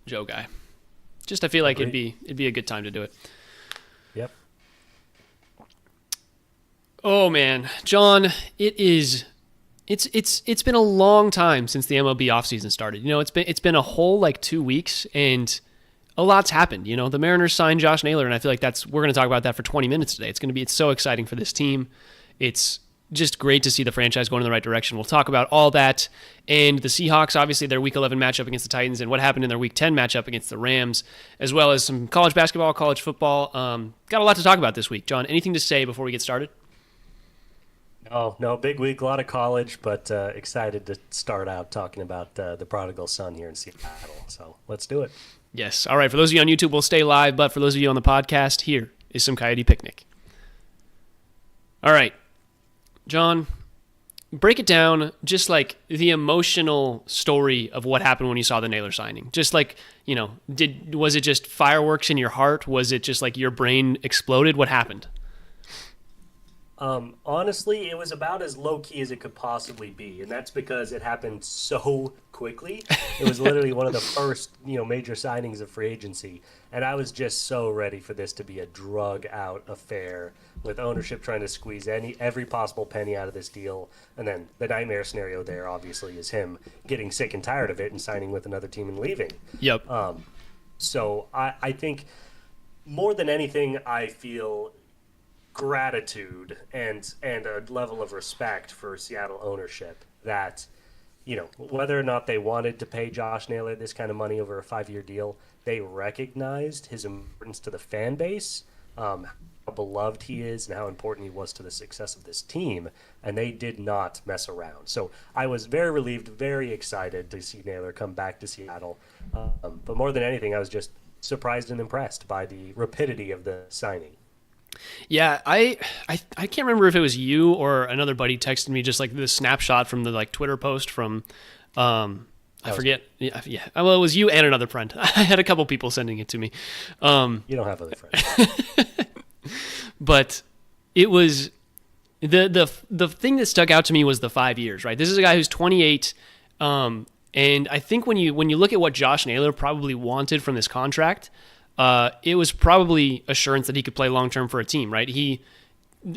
Joe guy. Just I feel like it'd be a good time to do it. Yep. Oh man, John, it's been a long time since the MLB offseason started. It's been a whole like 2 weeks, and a lot's happened. The Mariners signed Josh Naylor, and I feel like we're going to talk about that for 20 minutes today. It's so exciting for this team. It's just great to see the franchise going in the right direction. We'll talk about all that. And the Seahawks, obviously, their Week 11 matchup against the Titans and what happened in their Week 10 matchup against the Rams, as well as some college basketball, college football. Got a lot to talk about this week. John, anything to say before we get started? No, big week, a lot of college, but excited to start out talking about the prodigal son here in Seattle. So let's do it. Yes. All right. For those of you on YouTube, we'll stay live. But for those of you on the podcast, here is some Coyote Picnic. All right. John, break it down, just like the emotional story of what happened when you saw the Naylor signing. Just like, was it just fireworks in your heart? Was it just like your brain exploded? What happened? Honestly, it was about as low key as it could possibly be, and that's because it happened so quickly. It was literally one of the first, major signings of free agency, and I was just so ready for this to be a drug out affair with ownership trying to squeeze every possible penny out of this deal. And then the nightmare scenario there, obviously, is him getting sick and tired of it and signing with another team and leaving. Yep. So I think more than anything, I feel gratitude and a level of respect for Seattle ownership that, whether or not they wanted to pay Josh Naylor this kind of money over a 5-year deal, they recognized his importance to the fan base, how beloved he is and how important he was to the success of this team, and they did not mess around. So I was very relieved, very excited to see Naylor come back to Seattle. But more than anything, I was just surprised and impressed by the rapidity of the signing. Yeah, I can't remember if it was you or another buddy texted me just like the snapshot from the like Twitter post from I forget. Yeah. Well, it was you and another friend. I had a couple people sending it to me. You don't have other friends. But it was the thing that stuck out to me was the 5 years, right? This is a guy who's 28 and I think when you look at what Josh Naylor probably wanted from this contract, it was probably assurance that he could play long-term for a team, right?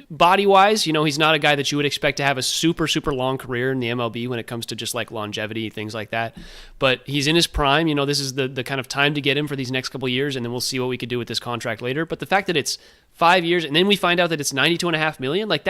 Body-wise, he's not a guy that you would expect to have a super, super long career in the MLB when it comes to just like longevity, things like that. But he's in his prime. This is the kind of time to get him for these next couple of years, and then we'll see what we could do with this contract later. But the fact that it's 5 years, and then we find out that it's $92.5 million, like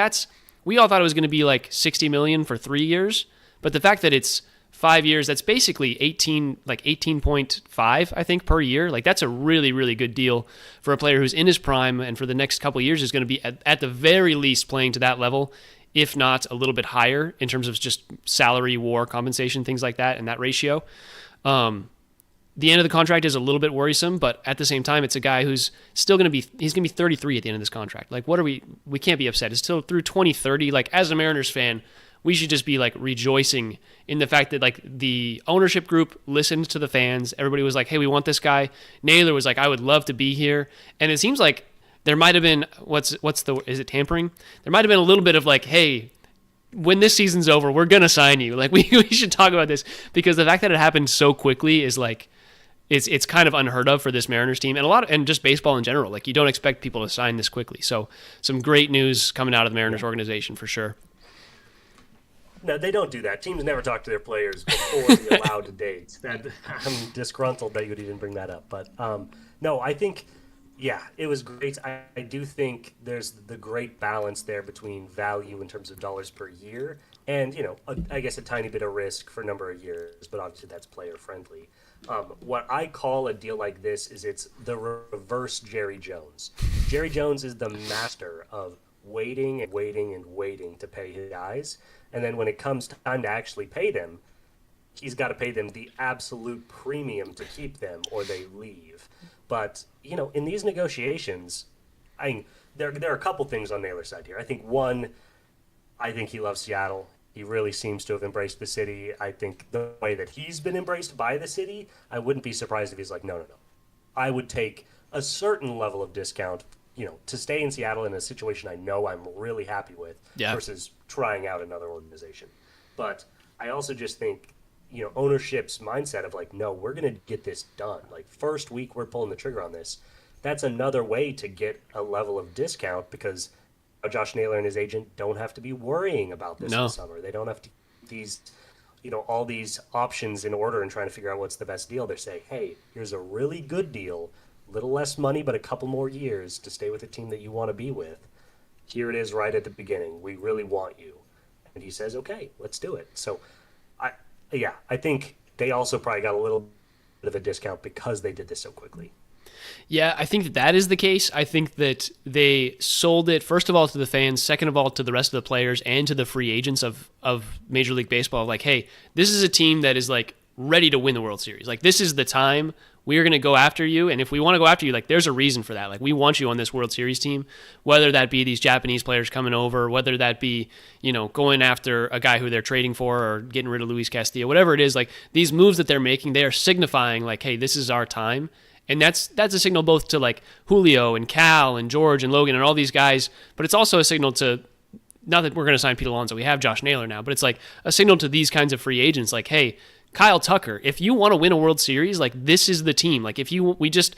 we all thought it was going to be like $60 million for 3 years. But the fact that it's 5 years, that's basically 18.5, I think, per year. Like that's a really, really good deal for a player who's in his prime and for the next couple of years is going to be at the very least playing to that level, if not a little bit higher in terms of just salary, war, compensation, things like that, and that ratio. The end of the contract is a little bit worrisome, but at the same time, it's a guy who's still going to be, he's going to be 33 at the end of this contract. Like we can't be upset. It's still through 2030. Like as a Mariners fan, we should just be like rejoicing in the fact that like the ownership group listened to the fans. Everybody was like, hey, we want this guy. Naylor was like, I would love to be here. And it seems like there might have been, is it tampering? There might have been a little bit of like, hey, when this season's over, we're going to sign you. Like we should talk about this, because the fact that it happened so quickly is like, it's kind of unheard of for this Mariners team and just baseball in general. Like you don't expect people to sign this quickly. So some great news coming out of the Mariners organization for sure. No, they don't do that. Teams never talk to their players before the allowed date. I'm disgruntled that you would even bring that up. But no, I think, yeah, it was great. I do think there's the great balance there between value in terms of dollars per year and, I guess a tiny bit of risk for a number of years, but obviously that's player friendly. What I call a deal like this is it's the reverse Jerry Jones. Jerry Jones is the master of waiting and waiting and waiting to pay his guys. And then when it comes time to actually pay them, he's got to pay them the absolute premium to keep them or they leave. But, in these negotiations, there are a couple things on Naylor's side here. I think one, I think he loves Seattle. He really seems to have embraced the city. I think the way that he's been embraced by the city, I wouldn't be surprised if he's like, no. I would take a certain level of discount to stay in Seattle in a situation I know I'm really happy with versus trying out another organization. But I also just think, ownership's mindset of like, no, we're going to get this done. Like first week we're pulling the trigger on this. That's another way to get a level of discount because Josh Naylor and his agent don't have to be worrying about this No. this summer. They don't have to these all these options in order and trying to figure out what's the best deal. They're saying, hey, here's a really good deal, a little less money, but a couple more years to stay with a team that you want to be with. Here it is right at the beginning. We really want you. And he says, okay, let's do it. So, I think they also probably got a little bit of a discount because they did this so quickly. Yeah, I think that is the case. I think that they sold it, first of all, to the fans, second of all, to the rest of the players and to the free agents of Major League Baseball. Like, hey, this is a team that is, like, ready to win the World Series. Like, this is the time. We are going to go after you, and if we want to go after you, like, there's a reason for that. Like, we want you on this World Series team, whether that be these Japanese players coming over, whether that be, going after a guy who they're trading for or getting rid of Luis Castillo, whatever it is. Like, these moves that they're making, they are signifying, like, hey, this is our time. And that's a signal both to like Julio and Cal and George and Logan and all these guys, but it's also a signal to, not that we're going to sign Pete Alonso, we have Josh Naylor now, but it's like a signal to these kinds of free agents like, hey, Kyle Tucker, if you want to win a World Series, like this is the team. Like we just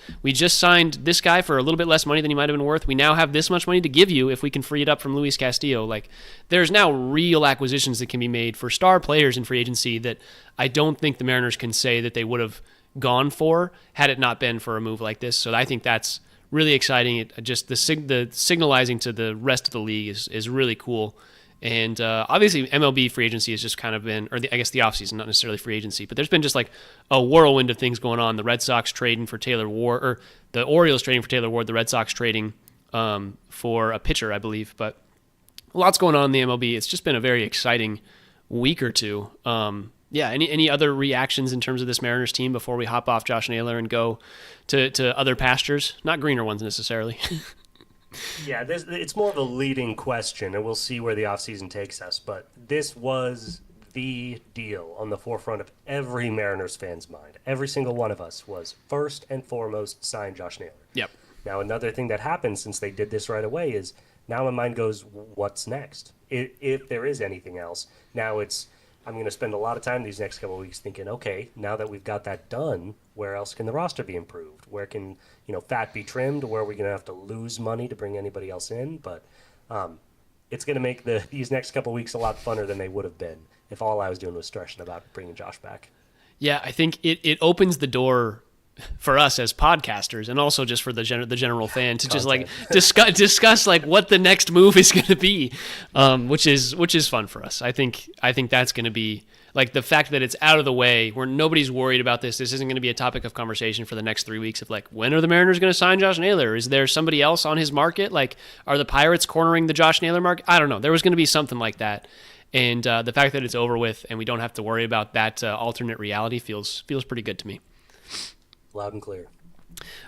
signed this guy for a little bit less money than he might have been worth. We now have this much money to give you if we can free it up from Luis Castillo. Like there's now real acquisitions that can be made for star players in free agency that I don't think the Mariners can say that they would have gone for had it not been for a move like this. So I think that's really exciting. It just the signalizing to the rest of the league is really cool. And obviously MLB free agency has just kind of been, I guess the offseason, not necessarily free agency, but there's been just like a whirlwind of things going on. The Red Sox trading for Taylor Ward, or the Orioles trading for Taylor Ward, the Red Sox trading for a pitcher, I believe. But lots going on in the MLB. It's just been a very exciting week or two. Yeah, any other reactions in terms of this Mariners team before we hop off Josh Naylor and go to other pastures? Not greener ones necessarily. Yeah, it's more of a leading question, and we'll see where the offseason takes us. But this was the deal on the forefront of every Mariners fan's mind. Every single one of us was first and foremost sign Josh Naylor. Yep. Now, another thing that happened since they did this right away is now my mind goes, what's next? If there is anything else. Now I'm going to spend a lot of time these next couple of weeks thinking, okay, now that we've got that done, where else can the roster be improved? Where can, fat be trimmed? Where are we going to have to lose money to bring anybody else in? But it's going to make these next couple of weeks a lot funner than they would have been if all I was doing was stressing about bringing Josh back. Yeah, I think it opens the door for us as podcasters and also just for the general fan to just like discuss like what the next move is going to be, which is fun for us. I think that's going to be like the fact that it's out of the way where nobody's worried about this. This isn't going to be a topic of conversation for the next 3 weeks of like, when are the Mariners going to sign Josh Naylor? Is there somebody else on his market? Like, are the Pirates cornering the Josh Naylor market? I don't know. There was going to be something like that. And the fact that it's over with and we don't have to worry about that alternate reality feels pretty good to me. Loud and clear.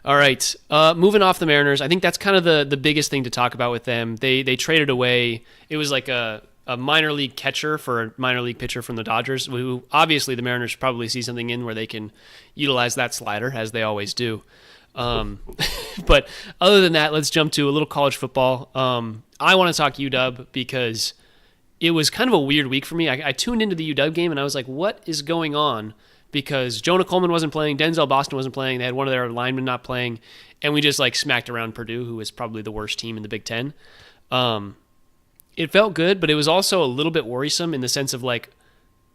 All right. Moving off the Mariners, I think that's kind of the biggest thing to talk about with them. They traded away, it was like a minor league catcher for a minor league pitcher from the Dodgers, who obviously the Mariners probably see something in where they can utilize that slider, as they always do. But other than that, let's jump to a little college football. I want to talk UW because it was kind of a weird week for me. I tuned into the UW game and I was like, what is going on? Because Jonah Coleman wasn't playing, Denzel Boston wasn't playing, they had one of their linemen not playing, and we just like smacked around Purdue, who is probably the worst team in the Big Ten. It felt good, but it was also a little bit worrisome in the sense of like,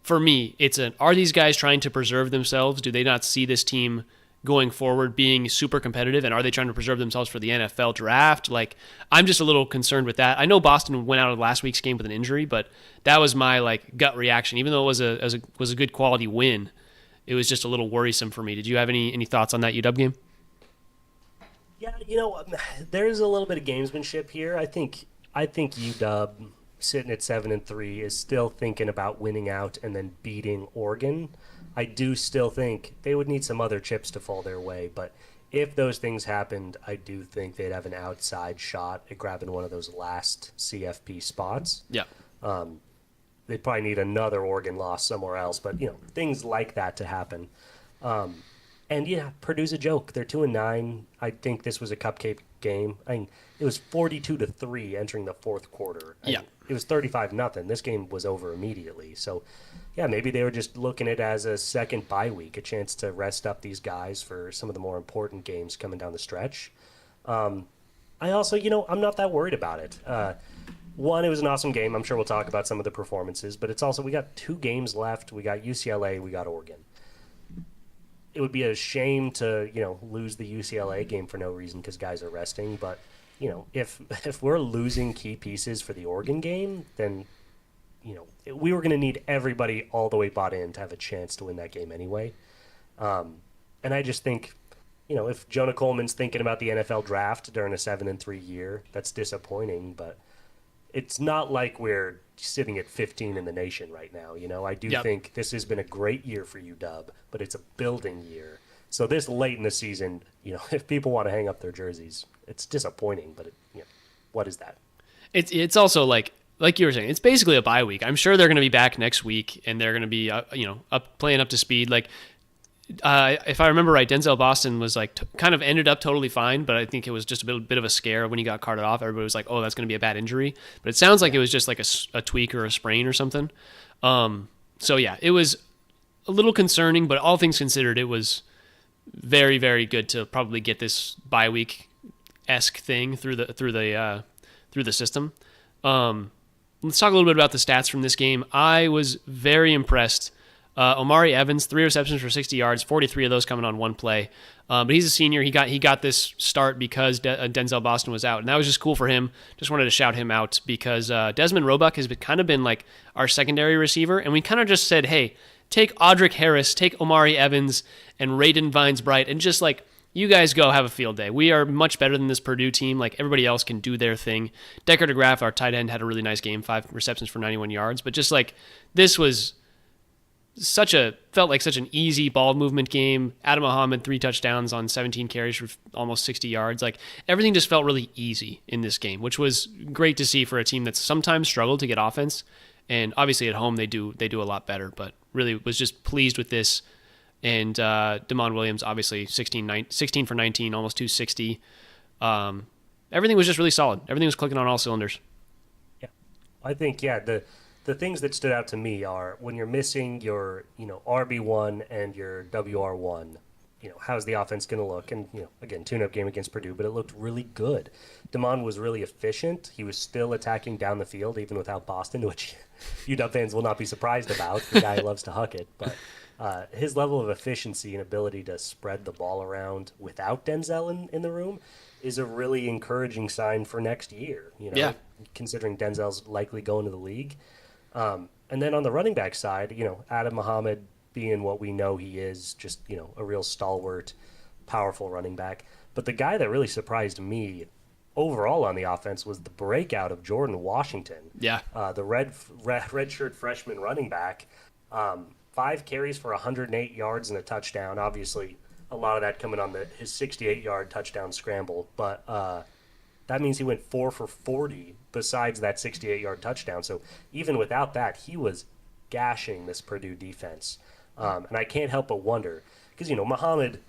for me, are these guys trying to preserve themselves? Do they not see this team going forward being super competitive, and are they trying to preserve themselves for the NFL draft? Like, I'm just a little concerned with that. I know Boston went out of last week's game with an injury, but that was my like gut reaction, even though it was a good quality win. It was just a little worrisome for me. Did you have any thoughts on that UW game? Yeah, there's a little bit of gamesmanship here. I think UW sitting at 7-3 is still thinking about winning out and then beating Oregon. I do still think they would need some other chips to fall their way, but if those things happened, I do think they'd have an outside shot at grabbing one of those last CFP spots. Yeah. They'd probably need another Oregon loss somewhere else, but things like that to happen. And yeah, Purdue's a joke. They're 2-9. I think this was a cupcake game. I mean, it was 42-3 entering the fourth quarter. Yeah. It was 35-0. This game was over immediately. So, yeah, maybe they were just looking at it as a second bye week, a chance to rest up these guys for some of the more important games coming down the stretch. I also, I'm not that worried about it. One, it was an awesome game. I'm sure we'll talk about some of the performances, but it's also, we got 2 games left. We got UCLA, we got Oregon. It would be a shame to, lose the UCLA game for no reason because guys are resting. But, if we're losing key pieces for the Oregon game, then, we were going to need everybody all the way bought in to have a chance to win that game anyway. And I just think, if Jonah Coleman's thinking about the NFL draft during a 7-3 year, that's disappointing. But it's not like we're sitting at 15 in the nation right now. I do think this has been a great year for UW, but it's a building year. So this late in the season, if people want to hang up their jerseys, it's disappointing. But what is that? It's also like you were saying, it's basically a bye week. I'm sure they're going to be back next week and they're going to be playing up to speed. Like if I remember right, Denzel Boston was kind of ended up totally fine, but I think it was just a bit of a scare when he got carted off. Everybody was like, "Oh, that's going to be a bad injury," but it sounds like it was just like a tweak or a sprain or something. So yeah, it was a little concerning, but all things considered, it was very, very good to probably get this bye week-esque thing through the system. Let's talk a little bit about the stats from this game. I was very impressed. Omari Evans, 3 receptions for 60 yards, 43 of those coming on one play. But he's a senior. He got this start because Denzel Boston was out, and that was just cool for him. Just wanted to shout him out because Desmond Roebuck has kind of been like our secondary receiver, and we kind of just said, hey, take Audric Harris, take Omari Evans, and Raiden Vines-Bright, and just you guys go have a field day. We are much better than this Purdue team. Everybody else can do their thing. Decker DeGraff, our tight end, had a really nice game, 5 receptions for 91 yards. But just this was felt like such an easy ball movement game. Adam Muhammad, 3 touchdowns on 17 carries for almost 60 yards. Everything just felt really easy in this game, which was great to see for a team that's sometimes struggled to get offense. And obviously at home they do a lot better, but really was just pleased with this. And Damon Williams, obviously 16 for 19, almost 260. Everything was just really solid. Everything was clicking on all cylinders. Yeah, I think the things that stood out to me are when you're missing your RB1 and your WR1. How's the offense going to look? And again, tune-up game against Purdue, but it looked really good. Damon was really efficient. He was still attacking down the field even without Boston, which UW fans will not be surprised about. The guy loves to huck it, but. His level of efficiency and ability to spread the ball around without Denzel in the room is a really encouraging sign for next year, considering Denzel's likely going to the league. And then on the running back side, Adam Muhammad being what we know he is, just, a real stalwart, powerful running back. But the guy that really surprised me overall on the offense was the breakout of Jordan Washington. Yeah. The redshirt freshman running back. 5 carries for 108 yards and a touchdown. Obviously, a lot of that coming on his 68-yard touchdown scramble. But that means he went 4 for 40 besides that 68-yard touchdown. So even without that, he was gashing this Purdue defense. And I can't help but wonder, because, Muhammad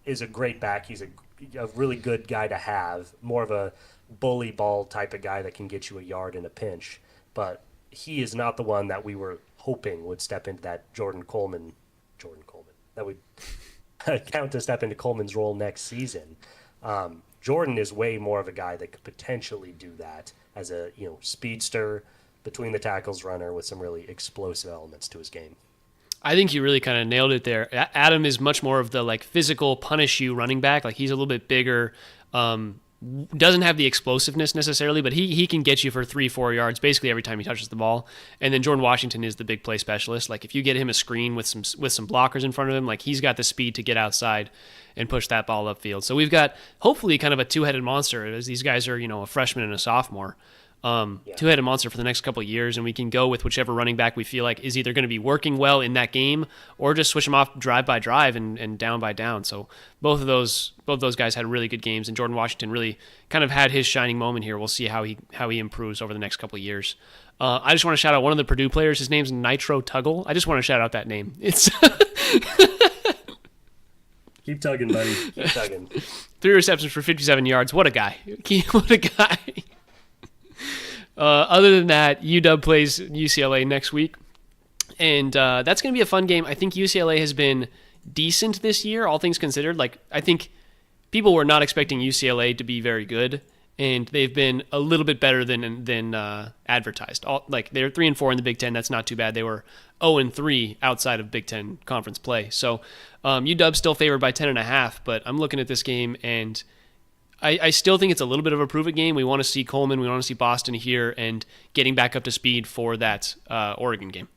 is a great back. He's a really good guy to have, more of a bully ball type of guy that can get you a yard in a pinch. But he is not the one that we were hoping would step into that Jordan Coleman, that would count to step into Coleman's role next season. Jordan is way more of a guy that could potentially do that as a speedster, between the tackles runner with some really explosive elements to his game. I think you really kind of nailed it there. Adam is much more of the physical punish you running back. He's a little bit bigger. Doesn't have the explosiveness necessarily, but he can get you for 3-4 yards basically every time he touches the ball. And then Jordan Washington is the big play specialist. If you get him a screen with some blockers in front of him, he's got the speed to get outside and push that ball upfield. So we've got hopefully kind of a 2-headed monster, as these guys are a freshman and a sophomore. 2-headed monster for the next couple of years, and we can go with whichever running back we feel like is either going to be working well in that game or just switch them off drive by drive and down by down. So both of those guys had really good games, and Jordan Washington really kind of had his shining moment here. We'll see how he improves over the next couple of years. I just want to shout out one of the Purdue players. His name's Nitro Tuggle. I just want to shout out that name. It's Keep tugging, buddy. Keep tugging. 3 receptions for 57 yards. What a guy. What a guy. Other than that, UW plays UCLA next week. And that's going to be a fun game. I think UCLA has been decent this year, all things considered. Like, I think people were not expecting UCLA to be very good, and they've been a little bit better than advertised. They're 3-4 in the Big Ten. That's not too bad. They were 0-3 outside of Big Ten conference play. So UW still favored by 10.5, but I'm looking at this game, and I still think it's a little bit of a prove-it game. We want to see Coleman, we want to see Boston here, and getting back up to speed for that Oregon game.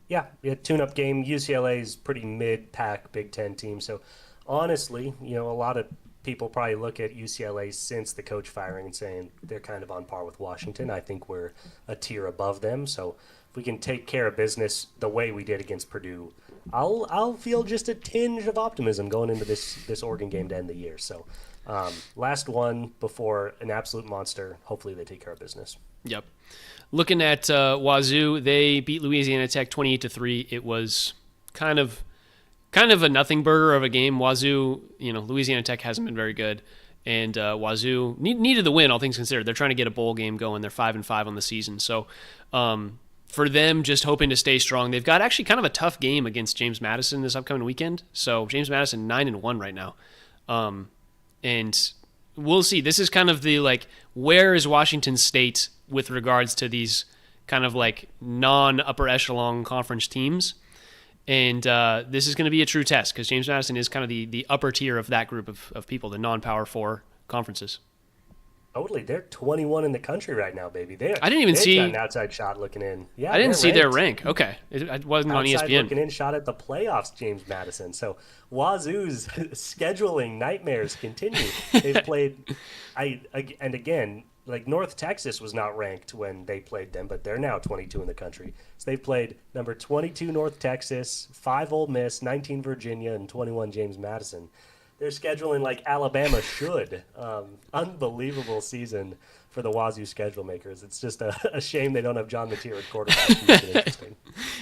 Yeah, tune-up game. UCLA's pretty mid-pack Big Ten team. So, honestly, a lot of people probably look at UCLA since the coach firing and saying they're kind of on par with Washington. I think we're a tier above them. So, if we can take care of business the way we did against Purdue, I'll feel just a tinge of optimism going into this Oregon game to end the year. So, last one before an absolute monster. Hopefully, they take care of business. Yep. Looking at Wazoo, they beat Louisiana Tech 28-3. It was kind of a nothing burger of a game. Wazoo, Louisiana Tech hasn't been very good, and Wazoo needed the win, all things considered. They're trying to get a bowl game going. They're 5-5 on the season, so for them, just hoping to stay strong. They've got actually kind of a tough game against James Madison this upcoming weekend. So James Madison 9-1 right now, and we'll see. This is kind of the where is Washington State with regards to these kind of non-upper echelon conference teams. And this is going to be a true test because James Madison is kind of the upper tier of that group of people, the non-Power 4 conferences. Totally. They're 21 in the country right now, baby. I didn't even see got an outside shot looking in. Yeah, I didn't see their rank. Okay. It wasn't on outside ESPN. looking in shot at the playoffs, James Madison. So Wazoo's scheduling nightmares continue. They've played, and again, North Texas was not ranked when they played them, but they're now 22 in the country. So they've played number 22 North Texas, 5 Ole Miss, 19 Virginia, and 21 James Madison. They're scheduling like Alabama should. Unbelievable season for the Wazoo schedule makers. It's just a shame they don't have John Mateer at quarterback. Interesting.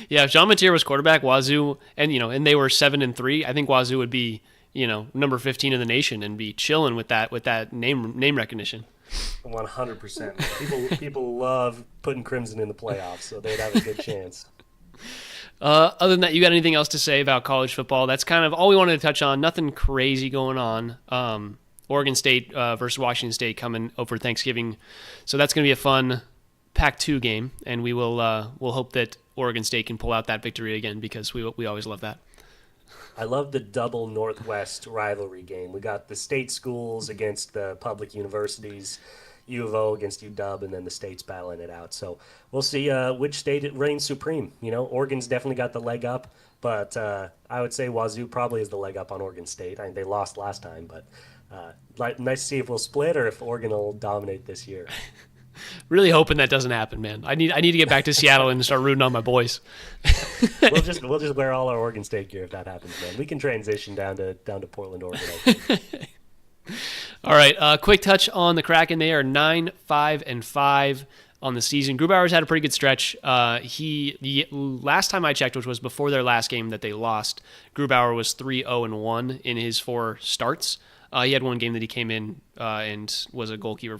Yeah, if John Mateer was quarterback, Wazoo, and they were 7-3, I think Wazoo would be number 15 in the nation and be chilling with that name recognition. 100%. People love putting Crimson in the playoffs, so they'd have a good chance. Other than that, you got anything else to say about college football? That's kind of all we wanted to touch on. Nothing crazy going on. Oregon State versus Washington State coming over Thanksgiving, so that's going to be a fun Pac-2 game, and we'll hope that Oregon State can pull out that victory again because we always love that. I love the double Northwest rivalry game. We got the state schools against the public universities, U of O against UW, and then the states battling it out. So we'll see which state reigns supreme. Oregon's definitely got the leg up, but I would say Wazoo probably is the leg up on Oregon State. They lost last time, but nice to see if we'll split or if Oregon will dominate this year. Really hoping that doesn't happen, man. I need to get back to Seattle and start rooting on my boys. We'll just wear all our Oregon State gear if that happens, man. We can transition down to Portland, Oregon. All right, quick touch on the Kraken. They are 9-5 on the season. Grubauer's had a pretty good stretch. The last time I checked, which was before their last game that they lost, Grubauer was 3-0-1 in his 4 starts. He had one game that he came in and was a goaltender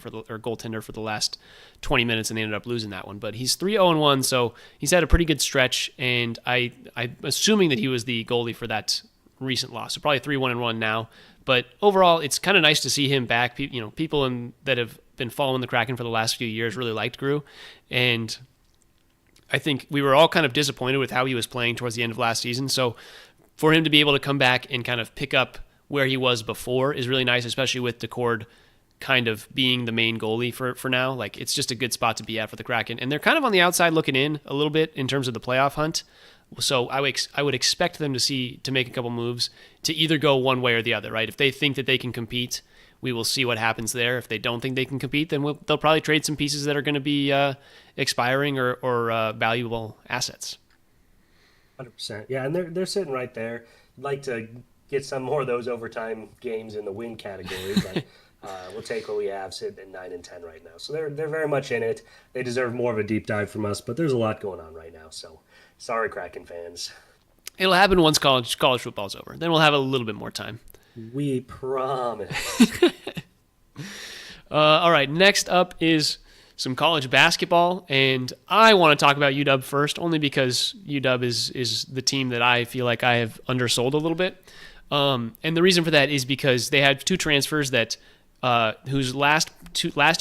for the last 20 minutes, and they ended up losing that one. But he's 3-0-1, so he's had a pretty good stretch, and I'm assuming that he was the goalie for that recent loss. So probably 3-1-1 now. But overall, it's kind of nice to see him back. People that have been following the Kraken for the last few years really liked Gru, and I think we were all kind of disappointed with how he was playing towards the end of last season. So for him to be able to come back and kind of pick up where he was before is really nice, especially with DeCord kind of being the main goalie for now. It's just a good spot to be at for the Kraken. And they're kind of on the outside looking in a little bit in terms of the playoff hunt. So I would expect them to make a couple moves to either go one way or the other, right? If they think that they can compete, we will see what happens there. If they don't think they can compete, then they'll probably trade some pieces that are going to be expiring or valuable assets. 100%. Yeah, and they're sitting right there. I'd like to get some more of those overtime games in the win category, but we'll take what we have, sitting at 9-10 right now. So they're very much in it. They deserve more of a deep dive from us, but there's a lot going on right now. So sorry, Kraken fans. It'll happen once college football's over. Then we'll have a little bit more time. We promise. All right, next up is some college basketball, and I want to talk about UW first, only because UW is the team that I feel like I have undersold a little bit. And the reason for that is because they had 2 transfers that whose last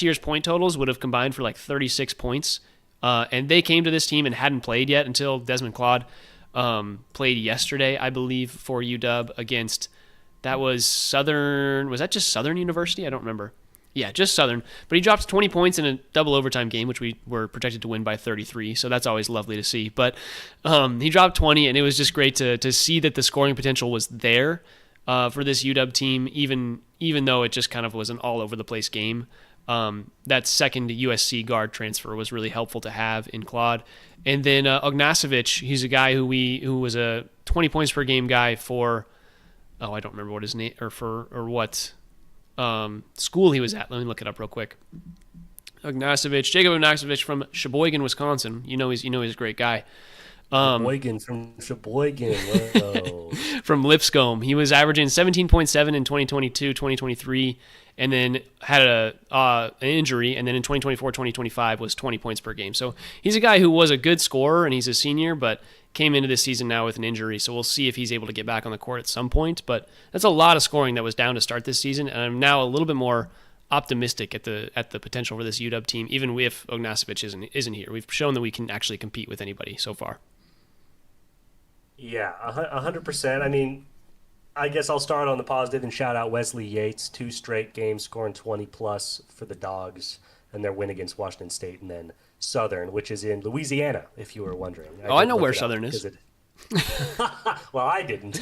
year's point totals would have combined for like 36 points, and they came to this team and hadn't played yet until Desmond Claude played yesterday, I believe, for UW against, that was Southern, was that just Southern University? I don't remember. Yeah, just Southern. But he dropped 20 points in a double overtime game, which we were projected to win by 33, so that's always lovely to see. But he dropped 20, and it was just great to see that the scoring potential was there for this UW team, even though it just kind of was an all-over-the-place game. That second USC guard transfer was really helpful to have in Claude. And then Ognacevic, he's a guy who was a 20 points per game guy for, I don't remember what his name, or what school he was at. Let me look it up real quick. Jacob Ognacevic from Sheboygan, Wisconsin. He's a great guy. Sheboygan from Sheboygan. Whoa. From Lipscomb. He was averaging 17.7 in 2022, 2023, and then had an injury, and then in 2024, 2025 was 20 points per game. So he's a guy who was a good scorer, and he's a senior, but came into this season now with an injury. So we'll see if he's able to get back on the court at some point. But that's a lot of scoring that was down to start this season, and I'm now a little bit more optimistic at the potential for this UW team, even if Ognacevic isn't here. We've shown that we can actually compete with anybody so far. Yeah, 100%. I mean, I guess I'll start on the positive and shout out Wesley Yates, 2 straight games scoring 20-plus for the Dogs, and their win against Washington State, and then Southern, which is in Louisiana, if you were wondering. I know where Southern is. Well, I didn't.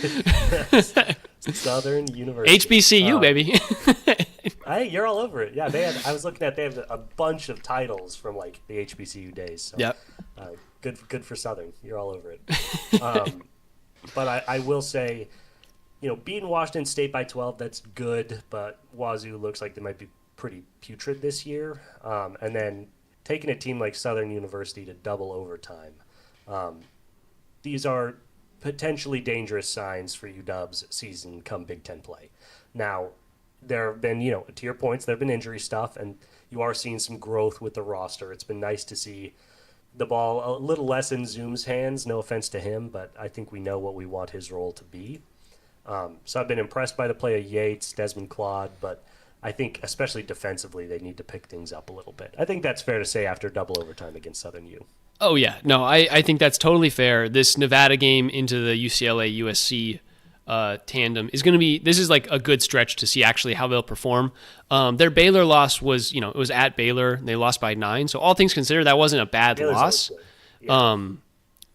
Southern University. HBCU, baby. Hey, you're all over it. Yeah, they have a bunch of titles from like the HBCU days. So, yep. Good for Southern. You're all over it. But I will say, beating Washington State by 12, that's good. But Wazoo looks like they might be pretty putrid this year. And then taking a team like Southern University to double overtime. These are potentially dangerous signs for UW's season come Big Ten play. Now, there have been, to your points, there have been injury stuff, and you are seeing some growth with the roster. It's been nice to see the ball a little less in Zoom's hands. No offense to him, but I think we know what we want his role to be. So I've been impressed by the play of Yates, Desmond Claude, but I think especially defensively they need to pick things up a little bit. I think that's fair to say after double overtime against Southern U. Oh, yeah. No, I think that's totally fair. This Nevada game into the UCLA-USC tandem is going to be, this is like a good stretch to see actually how they'll perform. Their Baylor loss was, it was at Baylor. They lost by 9. So all things considered, that wasn't a bad loss. Yeah.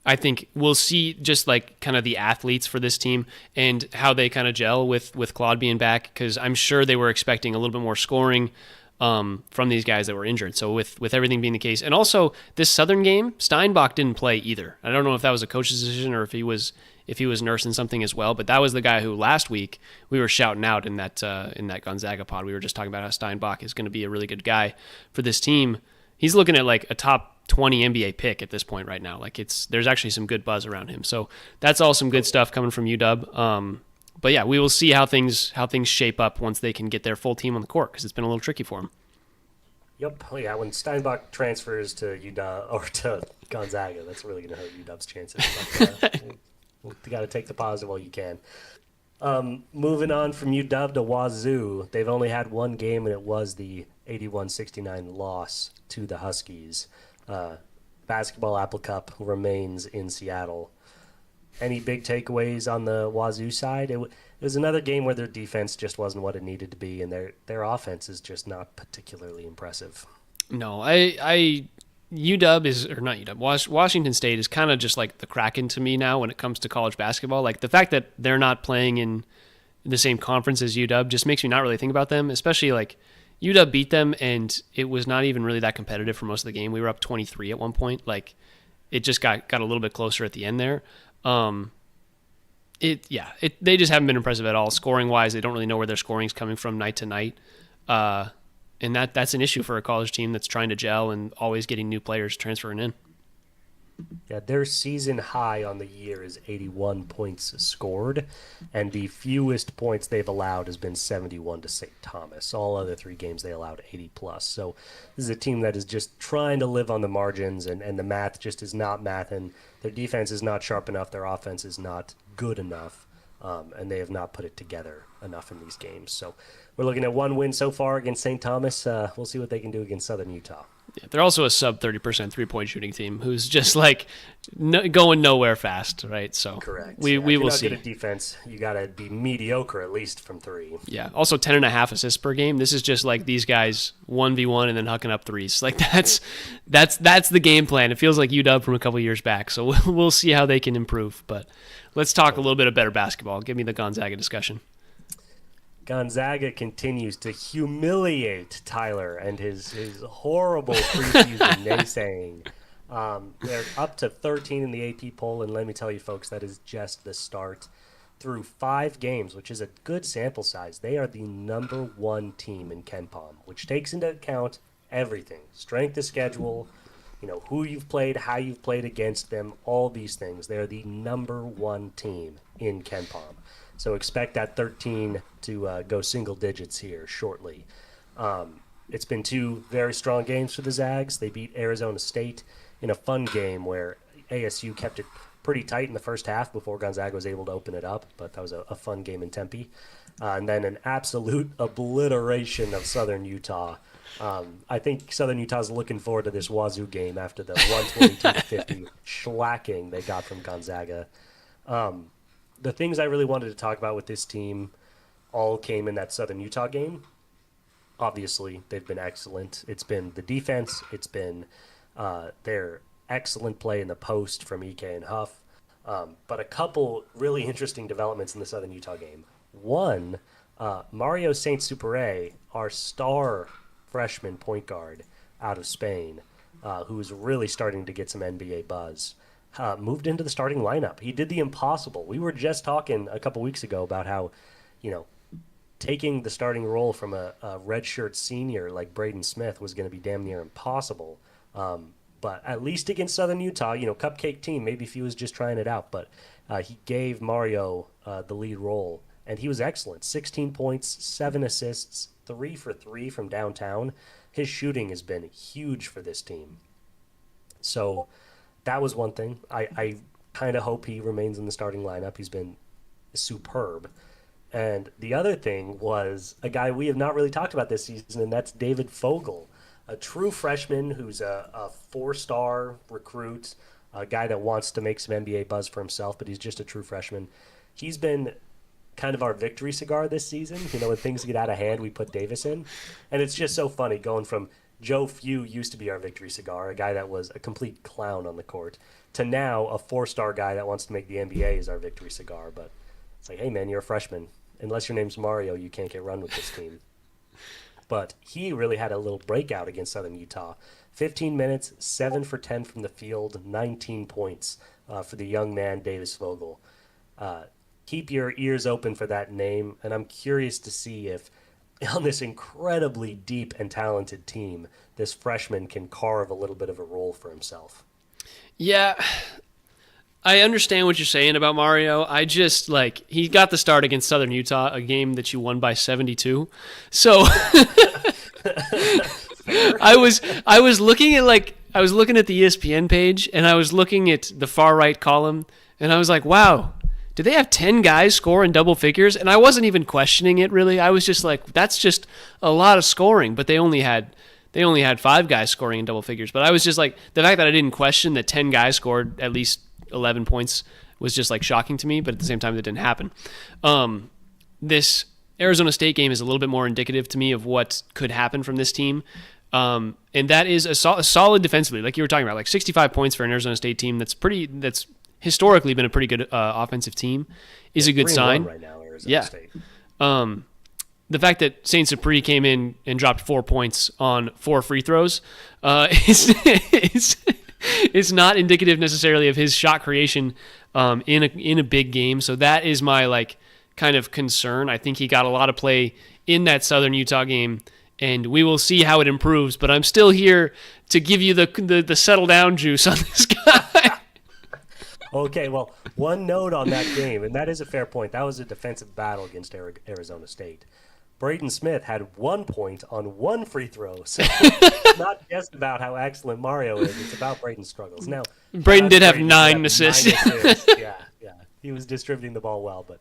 I think we'll see just like kind of the athletes for this team and how they kind of gel with Claude being back, because I'm sure they were expecting a little bit more scoring from these guys that were injured. So with everything being the case, and also this Southern game, Steinbach didn't play either. I don't know if that was a coach's decision or if he was nursing something as well. But that was the guy who last week we were shouting out in that Gonzaga pod. We were just talking about how Steinbach is going to be a really good guy for this team. He's looking at like a top 20 NBA pick at this point right now. Like there's actually some good buzz around him. So that's all some good stuff coming from UW. But yeah, we will see how things shape up once they can get their full team on the court, because it's been a little tricky for them. Yep. Oh, yeah, when Steinbach transfers to UW or to Gonzaga, that's really going to hurt UW's chances. But, you got to take the positive while you can. Moving on from UW to Wazoo, they've only had one game, and it was the 81-69 loss to the Huskies. Basketball Apple Cup remains in Seattle. Any big takeaways on the Wazoo side? It was another game where their defense just wasn't what it needed to be, and their offense is just not particularly impressive. No, UW is, or not UW, Washington State is kind of just like the Kraken to me now when it comes to college basketball. Like the fact that they're not playing in the same conference as UW just makes me not really think about them, especially like UW beat them and it was not even really that competitive for most of the game. We were up 23 at one point. Like it just got a little bit closer at the end there. They just haven't been impressive at all. Scoring wise, they don't really know where their scoring's coming from night to night. And that's an issue for a college team that's trying to gel and always getting new players transferring in. Yeah, their season high on the year is 81 points scored, and the fewest points they've allowed has been 71 to St. Thomas. All other three games they allowed 80 plus. So this is a team that is just trying to live on the margins, and the math just is not mathing. Their defense is not sharp enough. Their offense is not good enough, and they have not put it together enough in these games. So we're looking at one win so far against St. Thomas. We'll see what they can do against Southern Utah. Yeah, they're also a sub 30% 3-point shooting team who's just like going nowhere fast, right? So correct. We will see. If you're not good at defense, you got to be mediocre at least from three. Yeah. Also 10.5 assists per game. This is just like these guys 1v1 and then hucking up threes. Like that's the game plan. It feels like UW from a couple years back. So we'll see how they can improve. But let's talk a little bit of better basketball. Give me the Gonzaga discussion. Gonzaga continues to humiliate Tyler and his horrible preseason naysaying. They're up to 13 in the AP poll, and let me tell you, folks, that is just the start. Through 5 games, which is a good sample size, they are the number 1 team in KenPom, which takes into account everything: strength of schedule, who you've played, how you've played against them, all these things. They are the number 1 team in KenPom. So expect that 13 to go single digits here shortly. It's been 2 very strong games for the Zags. They beat Arizona State in a fun game where ASU kept it pretty tight in the first half before Gonzaga was able to open it up, but that was a fun game in Tempe. And then an absolute obliteration of Southern Utah. I think Southern Utah's looking forward to this Wazoo game after the 122-50 shellacking they got from Gonzaga. The things I really wanted to talk about with this team all came in that Southern Utah game. Obviously, they've been excellent. It's been the defense. It's been their excellent play in the post from EK and Huff. But a couple really interesting developments in the Southern Utah game. One, Mario Saint-Supere, our star freshman point guard out of Spain, who is really starting to get some NBA buzz, moved into the starting lineup. He did the impossible. We were just talking a couple weeks ago about how, taking the starting role from a redshirt senior like Braden Smith was going to be damn near impossible. But at least against Southern Utah, cupcake team, maybe if he was just trying it out. But he gave Mario the lead role, and he was excellent. 16 points, 7 assists, 3 for 3 from downtown. His shooting has been huge for this team. So that was one thing. I kind of hope he remains in the starting lineup. He's been superb. And the other thing was a guy we have not really talked about this season, and that's David Fogel, a true freshman who's a 4-star recruit, a guy that wants to make some NBA buzz for himself, but he's just a true freshman. He's been kind of our victory cigar this season. When things get out of hand, we put Davis in. And it's just so funny going from Joe Few used to be our victory cigar, a guy that was a complete clown on the court, to now a 4-star guy that wants to make the NBA is our victory cigar. But it's like, hey, man, you're a freshman. Unless your name's Mario, you can't get run with this team. But he really had a little breakout against Southern Utah. 15 minutes, 7 for 10 from the field, 19 points for the young man, Davis Vogel. Keep your ears open for that name, and I'm curious to see if on this incredibly deep and talented team, this freshman can carve a little bit of a role for himself. Yeah, I understand what you're saying about Mario. I just, he got the start against Southern Utah, a game that you won by 72. So I was looking at the ESPN page, and I was looking at the far right column, and I was like, wow, did they have 10 guys score in double figures? And I wasn't even questioning it, really. I was just like, that's just a lot of scoring. But they only had 5 guys scoring in double figures. But I was just like, the fact that I didn't question that 10 guys scored at least 11 points was just shocking to me. But at the same time, that didn't happen. This Arizona State game is a little bit more indicative to me of what could happen from this team. And that is a solid defensively, like you were talking about, 65 points for an Arizona State team. That's historically been a pretty good offensive team, is a good sign. Right now, Arizona State. The fact that Saint-Supere came in and dropped 4 points on 4 free throws is not indicative necessarily of his shot creation in a big game. So that is my kind of concern. I think he got a lot of play in that Southern Utah game, and we will see how it improves. But I'm still here to give you the settle down juice on this guy. Okay, well, one note on that game, and that is a fair point. That was a defensive battle against Arizona State. Braden Smith had 1 point on one free throw, so it's not just about how excellent Mario is; it's about Braden's struggles. Now, Braden did have Braden, nine assists. Yeah, he was distributing the ball well, but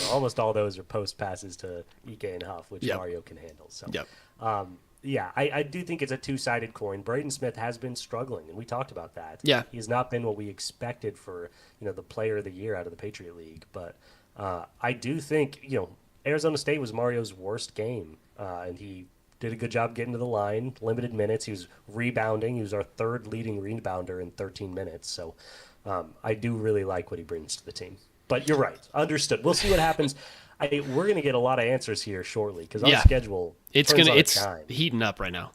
almost all those are post passes to Ike and Huff, which Mario can handle. So, yeah, I do think it's a two-sided coin. Braden Smith has been struggling, and we talked about that. Yeah. He has not been what we expected for, the player of the year out of the Patriot League. But I do think, Arizona State was Mario's worst game, and he did a good job getting to the line, limited minutes. He was rebounding. He was our third leading rebounder in 13 minutes. So I do really like what he brings to the team. But you're right. Understood. We'll see what happens. We're going to get a lot of answers here shortly because our schedule it's heating up right now.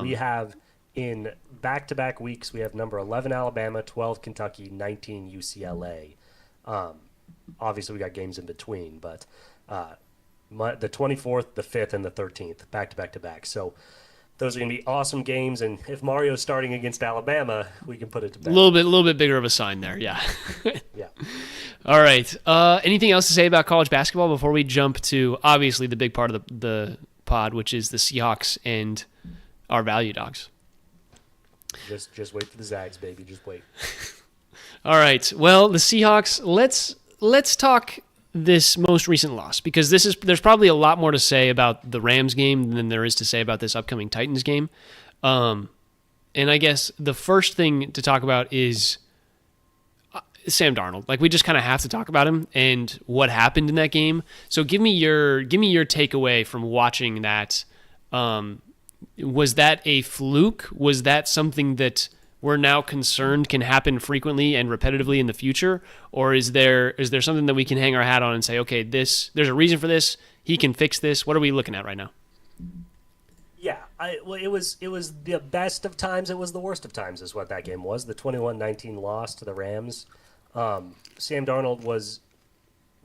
We have in back-to-back weeks, we have number 11 Alabama, 12 Kentucky, 19 UCLA. Obviously, we got games in between, but the 24th, the 5th, and the 13th, back-to-back-to-back. So those are going to be awesome games, and if Mario's starting against Alabama, we can put it to bed. A little bit bigger of a sign there, yeah. Yeah. All right. Anything else to say about college basketball before we jump to obviously the big part of the pod, which is the Seahawks and our value dogs? Just wait for the Zags, baby. Just wait. All right. Well, the Seahawks. Let's talk this most recent loss because there's probably a lot more to say about the Rams game than there is to say about this upcoming Titans game. And I guess the first thing to talk about is Sam Darnold. Like we just kind of have to talk about him and what happened in that game. So give me your takeaway from watching that. Was that a fluke? Was that something that we're now concerned can happen frequently and repetitively in the future? Or is there something that we can hang our hat on and say, okay, there's a reason for this. He can fix this. What are we looking at right now? Yeah, it was the best of times. It was the worst of times is what that game was. The 21-19 loss to the Rams. Sam Darnold was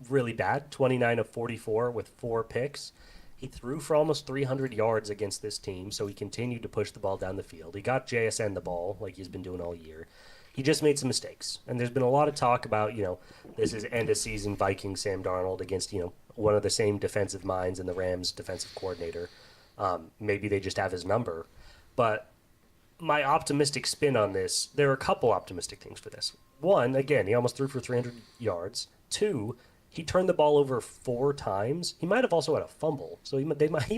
really bad, 29 of 44 with 4 picks. He threw for almost 300 yards against this team, so he continued to push the ball down the field. He got JSN the ball like he's been doing all year. He just made some mistakes. And there's been a lot of talk about, this is end-of-season Viking Sam Darnold against, one of the same defensive minds and the Rams defensive coordinator. Maybe they just have his number. But my optimistic spin on this, there are a couple optimistic things for this. One, again, he almost threw for 300 yards. 2, he turned the ball over 4 times. He might have also had a fumble. So he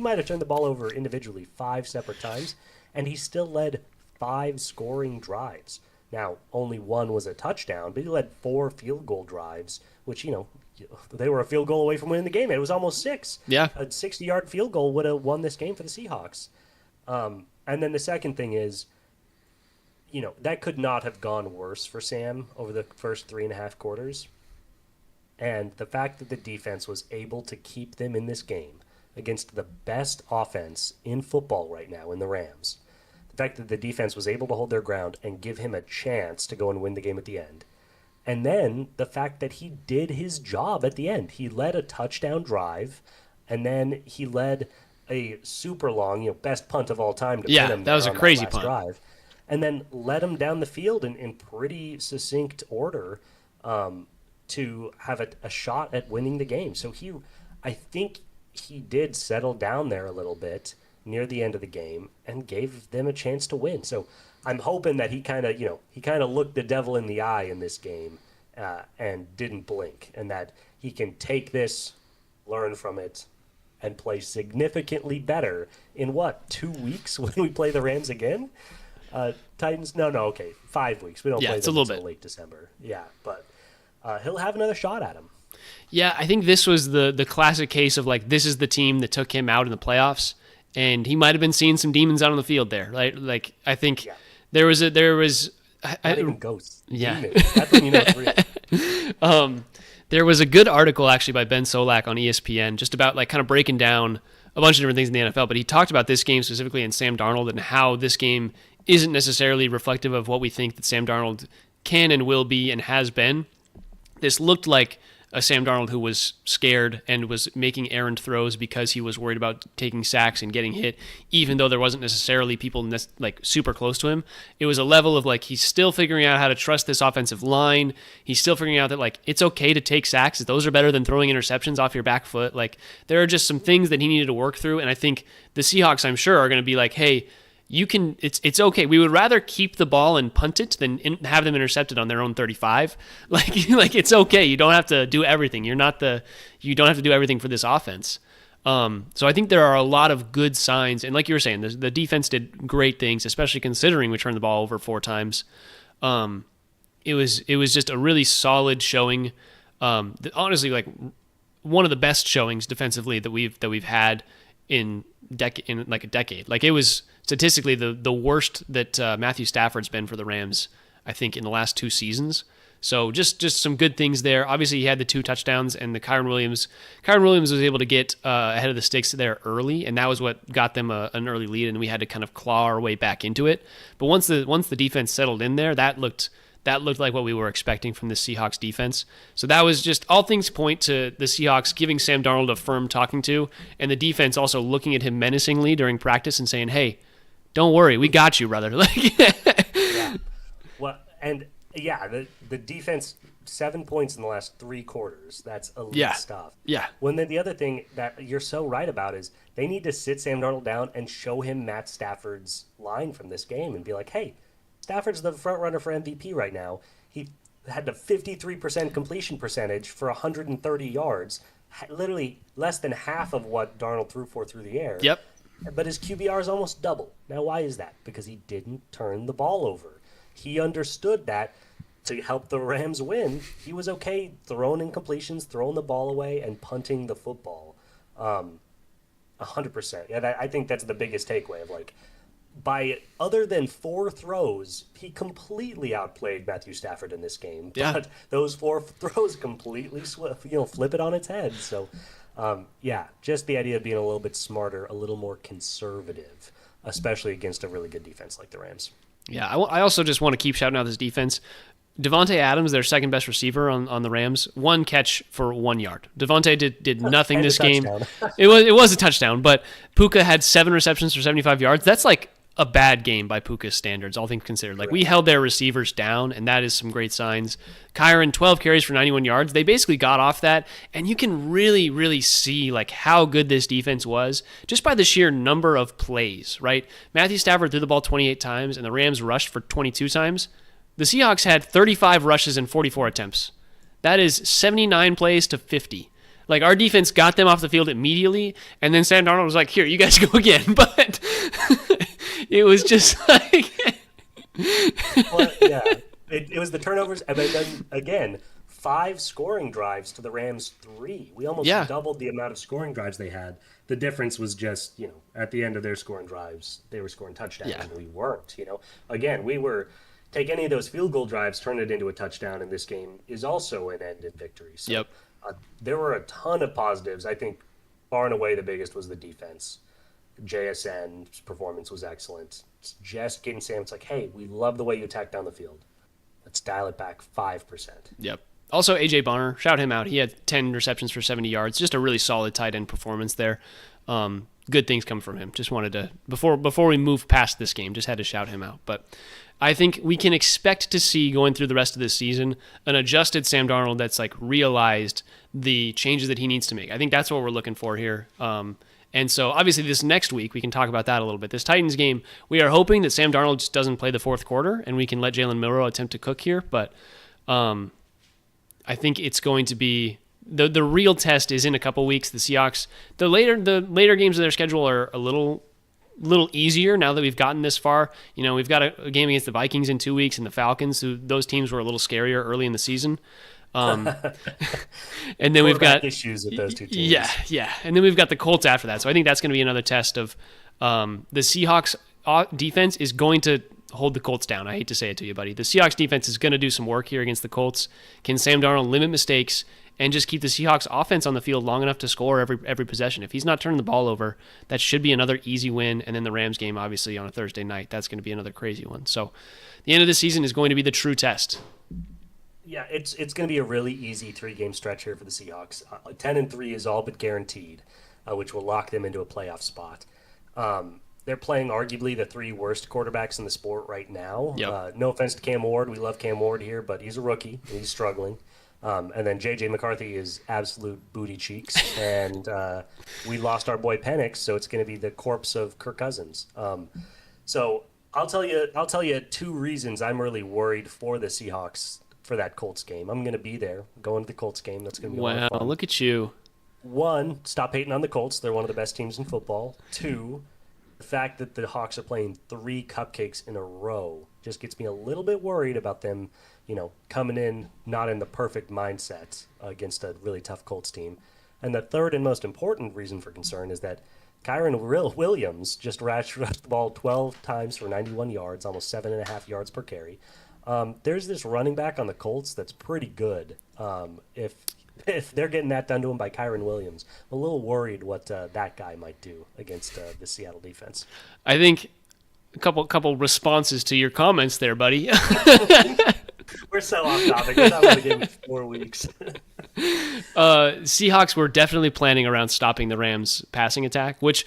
might have turned the ball over individually 5 separate times, and he still led 5 scoring drives. Now, only 1 was a touchdown, but he led 4 field goal drives, which, they were a field goal away from winning the game. It was almost 6. Yeah. A 60-yard field goal would have won this game for the Seahawks. And then the second thing is, that could not have gone worse for Sam over the first 3.5 quarters. And the fact that the defense was able to keep them in this game against the best offense in football right now in the Rams, the fact that the defense was able to hold their ground and give him a chance to go and win the game at the end, and then the fact that he did his job at the end. He led a touchdown drive, and then he led a super long, best punt of all time to pin him. That was a crazy punt. Drive, and then led him down the field in pretty succinct order to have a shot at winning the game. So I think he did settle down there a little bit near the end of the game and gave them a chance to win. So I'm hoping that he kind of looked the devil in the eye in this game and didn't blink, and that he can take this, learn from it, and play significantly better in 2 weeks when we play the Rams again? Titans? No, okay, 5 weeks. We don't play them until late December. Yeah, but he'll have another shot at him. Yeah, I think this was the classic case of this is the team that took him out in the playoffs, and he might have been seeing some demons out on the field there. Right? I think there was not even ghosts. Yeah, demons. That's when you know it's real. There was a good article actually by Ben Solak on ESPN just about kind of breaking down a bunch of different things in the NFL, but he talked about this game specifically and Sam Darnold and how this game isn't necessarily reflective of what we think that Sam Darnold can and will be and has been. This looked like a Sam Darnold who was scared and was making errant throws because he was worried about taking sacks and getting hit, even though there wasn't necessarily people like super close to him. It was a level of like he's still figuring out how to trust this offensive line. He's still figuring out that like it's okay to take sacks. Those are better than throwing interceptions off your back foot. Like there are just some things that he needed to work through, and I think the Seahawks, I'm sure, are going to be like, hey, you can. It's okay. We would rather keep the ball and punt it than have them intercepted on their own 35. Like it's okay. You don't have to do everything. You don't have to do everything for this offense. So I think there are a lot of good signs, and like you were saying, the defense did great things, especially considering we turned the ball over 4 times. It was just a really solid showing. Honestly, like one of the best showings defensively that we've had in like a decade. Like it was statistically the worst that Matthew Stafford's been for the Rams, I think, in the last 2 seasons. So just some good things there. Obviously, he had the 2 touchdowns, and the Kyren Williams was able to get ahead of the sticks there early, and that was what got them an early lead, and we had to kind of claw our way back into it. But once the defense settled in there, that looked like what we were expecting from the Seahawks defense. So that was just all things point to the Seahawks giving Sam Darnold a firm talking to, and the defense also looking at him menacingly during practice and saying, "Hey, don't worry, we got you, brother." Yeah. Well, and yeah, the defense 7 points in the last 3 quarters. That's elite stuff. Yeah. When the other thing that you're so right about is they need to sit Sam Darnold down and show him Matt Stafford's line from this game and be like, "Hey, Stafford's the front runner for MVP right now. He had a 53% completion percentage for 130 yards, literally less than half of what Darnold threw through the air. Yep. But his QBR is almost double. Now, why is that? Because he didn't turn the ball over. He understood that to help the Rams win, he was okay throwing incompletions, throwing the ball away, and punting the football. 100%. Yeah, I think that's the biggest takeaway of like, by other than 4 throws, he completely outplayed Matthew Stafford in this game. Yeah. But those 4 throws completely flip it on its head. So, just the idea of being a little bit smarter, a little more conservative, especially against a really good defense like the Rams. Yeah, I also just want to keep shouting out this defense. Devontae Adams, their second best receiver on the Rams, 1 catch for 1 yard. Devontae did nothing this game. It was a touchdown, but Puka had 7 receptions for 75 yards. That's like a bad game by Puka's standards, all things considered. Like, we held their receivers down, and that is some great signs. Kyren, 12 carries for 91 yards. They basically got off that, and you can really, really see like how good this defense was just by the sheer number of plays, right? Matthew Stafford threw the ball 28 times, and the Rams rushed for 22 times. The Seahawks had 35 rushes and 44 attempts. That is 79 plays to 50. Like, our defense got them off the field immediately, and then Sam Darnold was like, "Here, you guys go again." But it was just like... Well, yeah, it was the turnovers, and then again, 5 scoring drives to the Rams 3. We almost doubled the amount of scoring drives they had. The difference was just, at the end of their scoring drives, they were scoring touchdowns, and we weren't. Again, we were... Take any of those field goal drives, turn it into a touchdown, and this game is also an end in victory. So, there were a ton of positives. I think far and away the biggest was the defense. JSN's performance was excellent. It's just getting Sam. It's like, hey, we love the way you attack down the field. Let's dial it back 5%. Yep. Also, A.J. Bonner, shout him out. He had 10 receptions for 70 yards. Just a really solid tight end performance there. Good things come from him. Just wanted to, before we move past this game, just had to shout him out. But I think we can expect to see, going through the rest of this season, an adjusted Sam Darnold that's like realized the changes that he needs to make. I think that's what we're looking for here. And so obviously this next week, we can talk about that a little bit. This Titans game, we are hoping that Sam Darnold just doesn't play the 4th quarter and we can let Jalen Milroe attempt to cook here. But I think it's going to be the real test is in a couple weeks. The Seahawks, the later games of their schedule are a little easier now that we've gotten this far. We've got a game against the Vikings in 2 weeks and the Falcons. Those teams were a little scarier early in the season. And then we've got issues with those 2 teams. Yeah. And then we've got the Colts after that. So I think that's going to be another test of the Seahawks defense is going to hold the Colts down. I hate to say it to you, buddy. The Seahawks defense is going to do some work here against the Colts. Can Sam Darnold limit mistakes and just keep the Seahawks offense on the field long enough to score every possession? If he's not turning the ball over, that should be another easy win. And then the Rams game, obviously, on a Thursday night, that's going to be another crazy one. So the end of the season is going to be the true test. Yeah, it's going to be a really easy 3 game stretch here for the Seahawks. 10-3 is all but guaranteed, which will lock them into a playoff spot. They're playing arguably the 3 worst quarterbacks in the sport right now. Yep. No offense to Cam Ward, we love Cam Ward here, but he's a rookie and he's struggling. And then J.J. McCarthy is absolute booty cheeks, and we lost our boy Penix, so it's going to be the corpse of Kirk Cousins. So I'll tell you 2 reasons I'm really worried for the Seahawks for that Colts game. I'm going to be there, going to the Colts game. That's going to be a lot of Wow, fun. look at you. 1, stop hating on the Colts. They're one of the best teams in football. 2, the fact that the Hawks are playing 3 cupcakes in a row just gets me a little bit worried about them, coming in not in the perfect mindset against a really tough Colts team. And the third and most important reason for concern is that Kyron Williams just rushed the ball 12 times for 91 yards, almost 7.5 yards per carry. There's this running back on the Colts that's pretty good. If they're getting that done to him by Kyron Williams, I'm a little worried what that guy might do against the Seattle defense. I think a couple responses to your comments there, buddy. We're so off topic. We're not going to give it 4 weeks. Seahawks were definitely planning around stopping the Rams' passing attack, which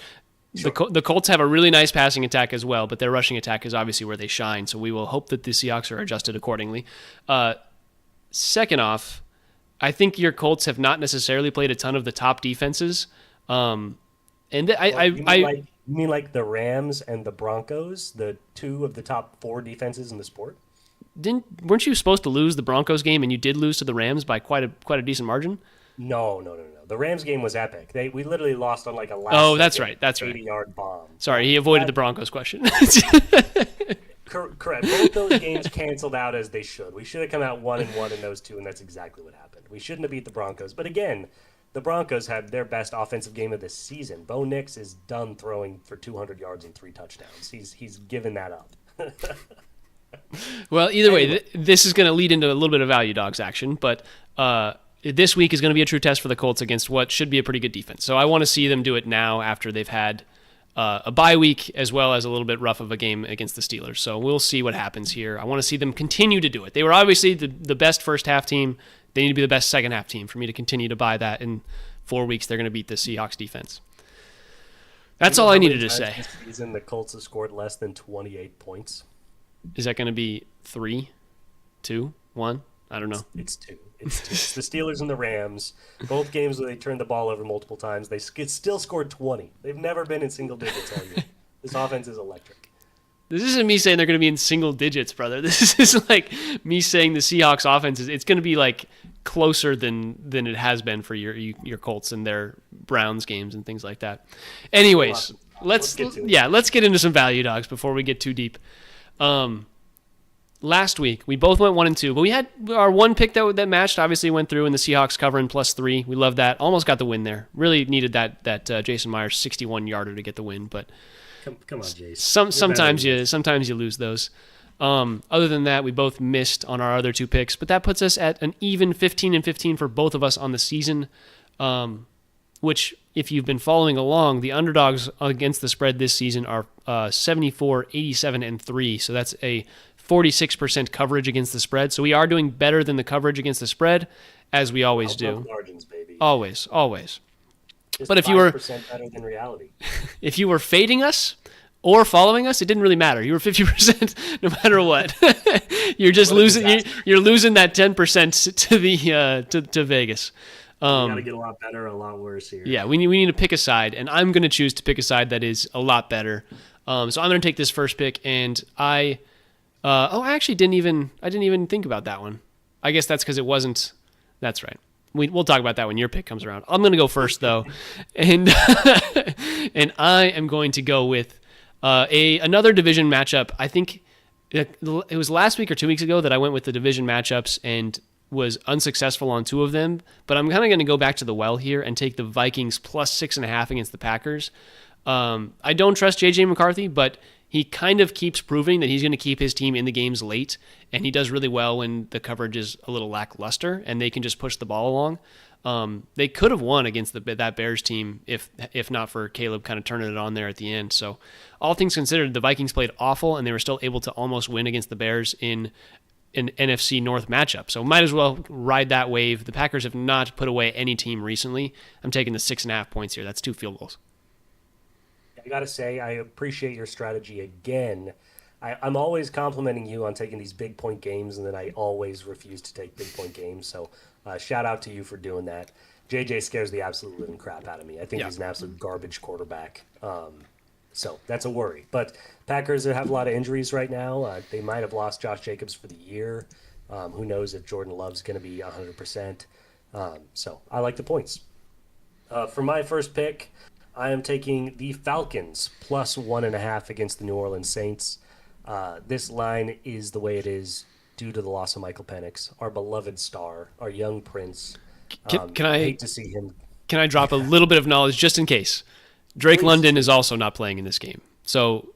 the Colts have a really nice passing attack as well, but their rushing attack is obviously where they shine, so we will hope that the Seahawks are adjusted accordingly. Second off, I think your Colts have not necessarily played a ton of the top defenses. You mean like the Rams and the Broncos, the 2 of the top 4 defenses in the sport? Weren't you supposed to lose the Broncos game, and you did lose to the Rams by quite a decent margin? No. The Rams game was epic. We literally lost on like a last. Oh, that's right. 80-yard bomb. Sorry, he avoided the Broncos question. Correct. Both those games canceled out as they should. We should have come out 1-1 in those 2, and that's exactly what happened. We shouldn't have beat the Broncos. But again, the Broncos had their best offensive game of the season. Bo Nix is done throwing for 200 yards and 3 touchdowns. He's given that up. Well, either way, this is going to lead into a little bit of value dogs action, but this week is going to be a true test for the Colts against what should be a pretty good defense. So I want to see them do it now after they've had a bye week as well as a little bit rough of a game against the Steelers. So we'll see what happens here. I want to see them continue to do it. They were obviously the best first half team. They need to be the best second half team for me to continue to buy that. In 4 weeks, they're going to beat the Seahawks defense. That's all I needed to say. This season, the Colts have scored less than 28 points. Is that going to be 3, 2, 1? I don't know. It's 2. It's the Steelers and the Rams. Both games where they turned the ball over multiple times, they still scored 20. They've never been in single digits all year. This offense is electric. This isn't me saying they're going to be in single digits, brother. This is like me saying the Seahawks offense it's going to be like closer than it has been for your Colts and their Browns games and things like that. Anyways, let's get into some value dogs before we get too deep. Last week we both went 1-2, but we had our one pick that matched. Obviously went through, and the Seahawks covering +3. We love that. Almost got the win there. Really needed that Jason Myers 61-yarder to get the win, but come on, Jason. Sometimes you lose those. Other than that, we both missed on our other 2 picks, but that puts us at an even 15-15 for both of us on the season. Which, if you've been following along, the underdogs against the spread this season are 74, 87, and 3. So that's a 46% coverage against the spread. So we are doing better than the coverage against the spread, as we always do. Margins, baby. Always. Just but if you were better than reality, if you were fading us or following us, it didn't really matter. You were 50% no matter what. You're just losing. You're losing that 10% to Vegas. We got to get a lot better, a lot worse here. Yeah, we need to pick a side, and I'm going to choose to pick a side that is a lot better. So I'm going to take this first pick, and I actually didn't even think about that one. I guess that's because it wasn't. That's right. We'll talk about that when your pick comes around. I'm going to go first though, and and I am going to go with another division matchup. I think it was last week or 2 weeks ago that I went with the division matchups and was unsuccessful on 2 of them, but I'm kind of going to go back to the well here and take the Vikings +6.5 against the Packers. I don't trust J.J. McCarthy, but he kind of keeps proving that he's going to keep his team in the games late, and he does really well when the coverage is a little lackluster and they can just push the ball along. They could have won against that Bears team if not for Caleb kind of turning it on there at the end. So all things considered, the Vikings played awful, and they were still able to almost win against the Bears in an NFC North matchup. So might as well ride that wave. The Packers have not put away any team recently. I'm taking the 6.5 points here. That's 2 field goals. I got to say, I appreciate your strategy again. I'm always complimenting you on taking these big point games, and then I always refuse to take big point games. So shout out to you for doing that. JJ scares the absolute living crap out of me. I think he's an absolute garbage quarterback. So that's a worry. But Packers have a lot of injuries right now. They might have lost Josh Jacobs for the year. Who knows if Jordan Love's going to be 100%. So I like the points. For my first pick, I am taking the Falcons plus 1.5 against the New Orleans Saints. This line is the way it is due to the loss of Michael Penix, our beloved star, our young prince. Can I hate to see him. Can I drop a little bit of knowledge just in case? Drake Please. London is also not playing in this game. So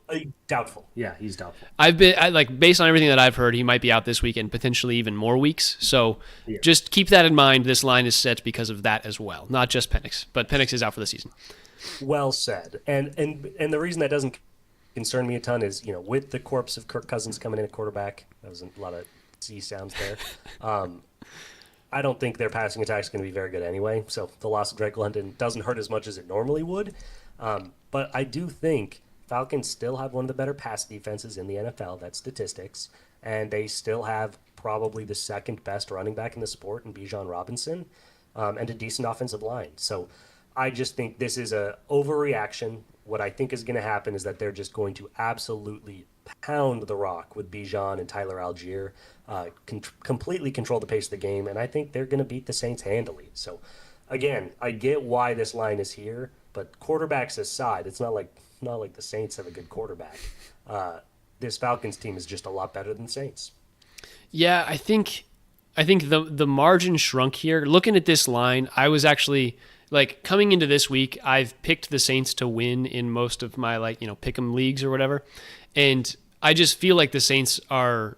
Doubtful. Yeah, he's doubtful. Based on everything that I've heard, he might be out this week and potentially even more weeks. So just keep that in mind. This line is set because of that as well, not just Penix, but Penix is out for the season. Well said. And the reason that doesn't concern me a ton is, with the corpse of Kirk Cousins coming in at quarterback, that was a lot of C sounds there. I don't think their passing attack is going to be very good anyway. So the loss of Drake London doesn't hurt as much as it normally would. But I do think Falcons still have one of the better pass defenses in the NFL. That's statistics. And they still have probably the second best running back in the sport in Bijan Robinson, and a decent offensive line. So I just think this is a overreaction. What I think is going to happen is that they're just going to absolutely pound the rock with Bijan and Tyler Algier, completely control the pace of the game, and I think they're going to beat the Saints handily. So, again, I get why this line is here, but quarterbacks aside, it's not like the Saints have a good quarterback. This Falcons team is just a lot better than Saints. Yeah, I think the margin shrunk here. Looking at this line, I was actually coming into this week, I've picked the Saints to win in most of my pick'em leagues or whatever. And I just feel like the Saints are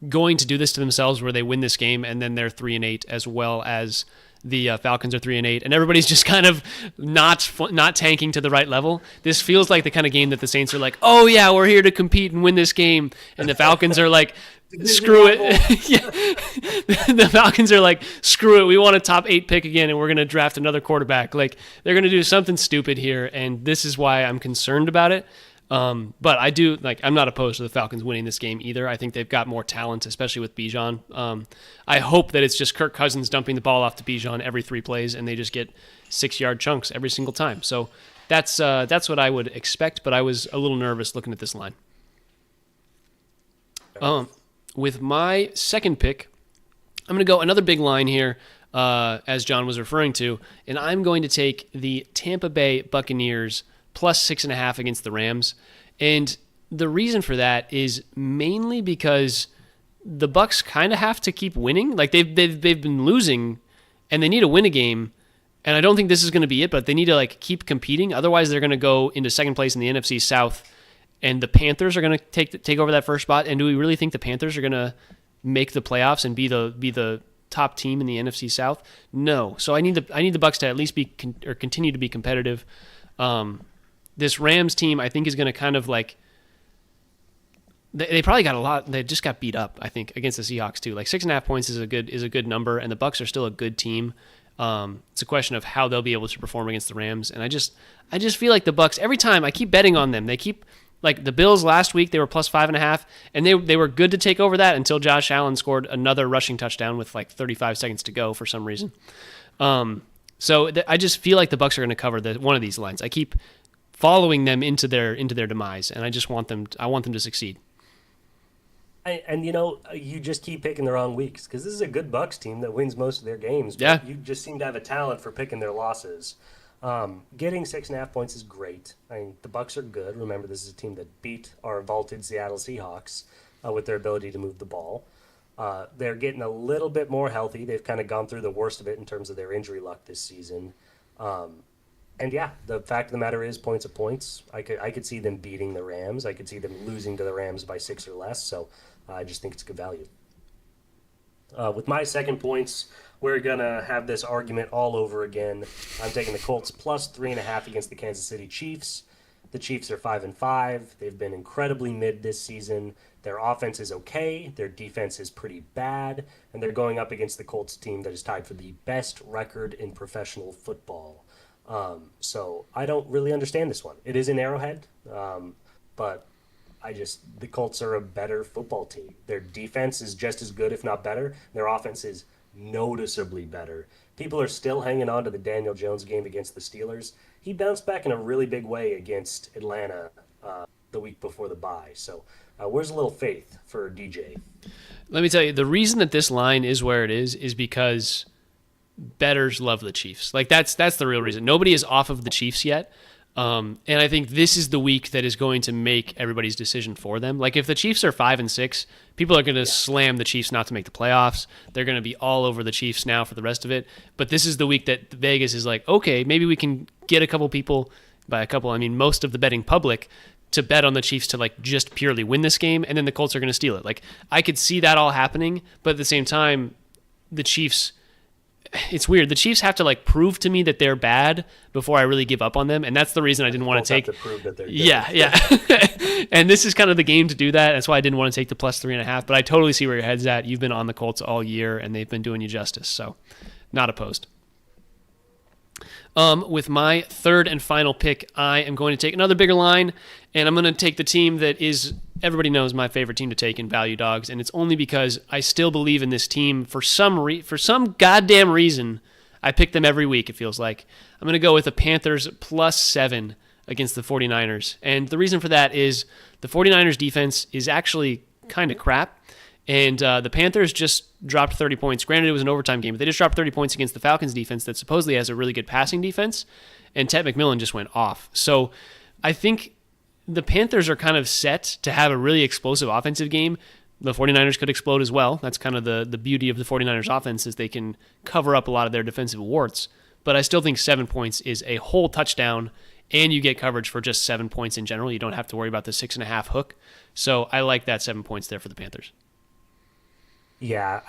going to do this to themselves where they win this game and then they're 3-8 as well as the Falcons are 3-8, and everybody's just kind of not tanking to the right level. This feels like the kind of game that the Saints are like, oh yeah, we're here to compete and win this game, and the Falcons are like, screw it. Yeah. The Falcons are like, screw it, we want a top 8 pick again, and we're going to draft another quarterback. They're going to do something stupid here, and this is why I'm concerned about it. But I do I'm not opposed to the Falcons winning this game either. I think they've got more talent, especially with Bijan. I hope that it's just Kirk Cousins dumping the ball off to Bijan every 3 plays, and they just get 6-yard chunks every single time. So that's what I would expect. But I was a little nervous looking at this line. With my second pick, I'm going to go another big line here, as John was referring to, and I'm going to take the Tampa Bay Buccaneers plus 6.5 against the Rams. And the reason for that is mainly because the Bucs kind of have to keep winning. They've been losing and they need to win a game. And I don't think this is going to be it, but they need to keep competing. Otherwise, they're going to go into second place in the NFC South, and the Panthers are going to take over that first spot. And do we really think the Panthers are going to make the playoffs and be the top team in the NFC South? No. So I need the Bucs to at least continue to be competitive. This Rams team, I think, is going to kind of they probably got a lot. They just got beat up, I think, against the Seahawks too. 6.5 points is a good number, and the Bucs are still a good team. It's a question of how they'll be able to perform against the Rams, and I just feel like the Bucs, every time I keep betting on them, they keep the Bills last week, they were plus 5.5, and they were good to take over that until Josh Allen scored another rushing touchdown with 35 seconds to go for some reason. So I just feel like the Bucs are going to cover one of these lines. I keep following them into their demise, and I want them to succeed. And you just keep picking the wrong weeks, because this is a good Bucs team that wins most of their games. But yeah, you just seem to have a talent for picking their losses. Getting 6.5 points is great. I mean, the Bucs are good. Remember, this is a team that beat our vaulted Seattle Seahawks with their ability to move the ball. They're getting a little bit more healthy. They've kind of gone through the worst of it in terms of their injury luck this season. And yeah, the fact of the matter is, points of points. I could see them beating the Rams. I could see them losing to the Rams by 6 or less. So I just think it's good value. With my second points, we're going to have this argument all over again. I'm taking the Colts plus 3.5 against the Kansas City Chiefs. The Chiefs are 5-5. They've been incredibly mid this season. Their offense is okay, their defense is pretty bad, and they're going up against the Colts team that is tied for the best record in professional football. So I don't really understand this one. It is an Arrowhead, but the Colts are a better football team. Their defense is just as good, if not better. Their offense is noticeably better. People are still hanging on to the Daniel Jones game against the Steelers. He bounced back in a really big way against Atlanta the week before the bye. So where's a little faith for DJ? Let me tell you, the reason that this line is where it is because bettors love the Chiefs. Like that's the real reason. Nobody is off of the Chiefs yet. And I think this is the week that is going to make everybody's decision for them. Like if the Chiefs are 5-6, people are going to slam the Chiefs not to make the playoffs. They're going to be all over the Chiefs now for the rest of it. But this is the week that Vegas is like, okay, maybe we can get a couple people, by a couple, I mean most of the betting public, to bet on the Chiefs to like just purely win this game, and then the Colts are going to steal it. Like I could see that all happening, but at the same time, the Chiefs, it's weird. The Chiefs have to like prove to me that they're bad before I really give up on them, and that's the reason I didn't want to take. Have to prove that they're good. Yeah. And this is kind of the game to do that. That's why I didn't want to take the plus 3.5. But I totally see where your head's at. You've been on the Colts all year, and they've been doing you justice. So, not opposed. With my third and final pick, I am going to take another bigger line, and I'm going to take the team that is, everybody knows, my favorite team to take in Value Dogs, and it's only because I still believe in this team. For some goddamn reason, I pick them every week, it feels like. I'm going to go with the Panthers +7 against the 49ers, and the reason for that is the 49ers defense is actually kind of crap. And the Panthers just dropped 30 points. Granted, it was an overtime game, but they just dropped 30 points against the Falcons defense that supposedly has a really good passing defense, and Ted McMillan just went off. So I think the Panthers are kind of set to have a really explosive offensive game. The 49ers could explode as well. That's kind of the beauty of the 49ers offense is they can cover up a lot of their defensive warts. But I still think 7 points is a whole touchdown, and you get coverage for just 7 points in general. You don't have to worry about the 6.5 hook. So I like that 7 points there for the Panthers. Yeah.